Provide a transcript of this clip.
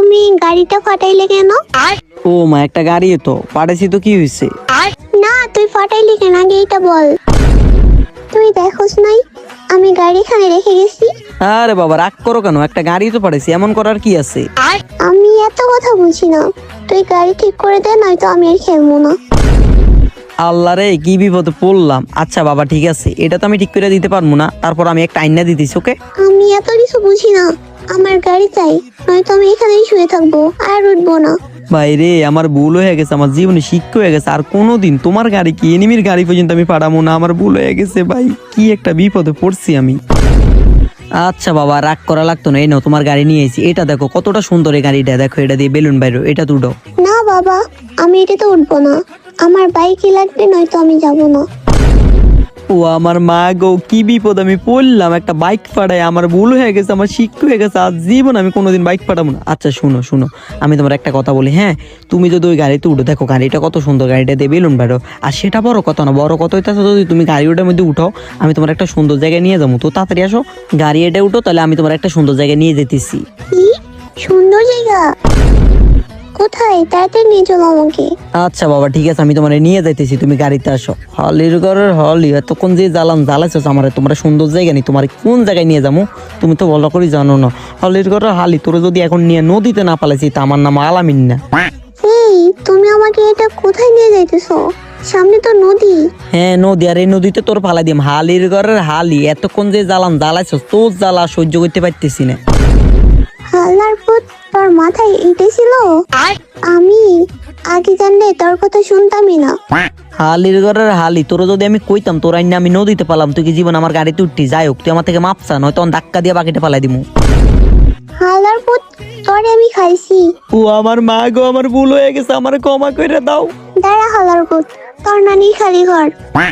তুমি গাড়িটা ফাটাইলে কেন? ও মা, একটা গাড়ি তো পাঠাইছি তো কি হয়েছে? না, তুই ফাটাইলি কেন আগে এটা বল। তুই দেখোস নাই আমি গাড়ি খানে রেখে গেছি? আরে বাবা, রাগ করো কেন? একটা গাড়ি তো পাঠাইছি, এমন করার কি আছে? আমি এত কথা বুঝি না, তুই গাড়ি ঠিক করে দে, নয়তো আমি আর খেলবো না। আল্লাহ রে, কি বিপদে পড়লাম। আচ্ছা বাবা ঠিক আছে, এটা তো আমি ঠিক করে দিতে পারবো না, তারপর আমি একটা আইনা দিতেছি। ওকে, আমি এত কিছু বুঝি না, আমার গাড়ি চাই, নয়তো আমি এখানেই শুয়ে থাকবো আর উঠবো না। ভাই রে, আমার ভুল হয়ে গেছে, আমার জীবনে শিক্ষা হয়ে গেছে। আর কোনোদিন তোমার গাড়ি কি এনিমির গাড়ি পর্যন্ত আমি পাঠাবো না। আমার ভুল হয়ে গেছে ভাই, কি একটা বিপদে পড়ছি আমি। আচ্ছা বাবা, রাগ করা লাগতো না। এই নাও, তোমার গাড়ি নিয়ে এসেছি। এটা দেখো কতটা সুন্দর এই গাড়িটা, দেখো এটা দিয়ে বেলুন বাইরো, এটা তুলো। না বাবা, আমি এটাতে উঠবো না, আমার বাইকই লাগবে, নয়তো আমি যাব না। ও আমার মা গো, কি বিপদ আমি পড়লাম। একটা বাইক পাঠায়, আমার ভুল হয়ে গেছে, আমার শিক্ষা হয়ে গেছে। আজ জীবন আমি কোনোদিন বাইক পাঠাবো না। আচ্ছা শুনো শুনো, আমি তোমার একটা কথা বলি। হ্যাঁ, তুমি যদি ওই গাড়িতে উঠো, দেখো গাড়িটা কত সুন্দর, গাড়িটা দিয়ে বেলুন বাইরো। আর সেটা বড় কথা না, বড় কথা হইতেছে যদি তুমি গাড়িটার মধ্যে উঠো, আমি তোমার একটা সুন্দর জায়গায় নিয়ে যাবো। তো তাড়াতাড়ি আসো, গাড়ি এটা উঠো, তাহলে আমি তোমার একটা সুন্দর জায়গায় নিয়ে যেতেছি। কি সুন্দর জায়গা! কোথায়? তাড়াতাড়ি নিয়ে চলো আমাকে। আচ্ছা বাবা ঠিক আছে, আমি তোমার নিয়ে যাইতেছি, তুমি গাড়িতে আসো। হলির ঘরের হলি, এতক্ষণ যে জ্বালাইছো আমার, তোমরা সুন্দর জায়গা নেই, তোমার কোন জায়গায় নিয়ে যাবো তুমি তো ভালো করে জানো না। হলির ঘরের হালি, তোর যদি এখন নিয়ে নদীতে না পালাইছি, তা আমার নাম আলামিন না। এই, তুমি আমাকে এটা কোথায় নিয়ে যাইতেছো? সামনে তো নদী। হ্যাঁ নদী, আর এই নদীতে তোর ফালাই দিম। হালির ঘরের হালি, এতক্ষণ যে জ্বালাইছো, তোর জ্বালা সহ্য করতে পারতেছি না। হাল্লার পুত, তোর মাথায় এইটাই ছিল? আমি আগে জানলে তোর কথা শুনতামই না। হালির ঘরের হালি, তোর যদি আমি কইতাম তোর আইন আমি নদীতে পালাম, তুই কি জীবন আমার গাড়িতে উঠতি? যাই হোক, তুই আমার থেকে মাপ চা, নয়তো ধাক্কা দিয়ে বাকিটা পালাই দিমু। হাল্লার পুত, তোরে আমি খাইছি। ও আমার মা গো, আমার ভুল হয়ে গেছে, আমার ক্ষমা করে দাও। দাঁড়া হাল্লার পুত, তোর নানি খালি ঘর।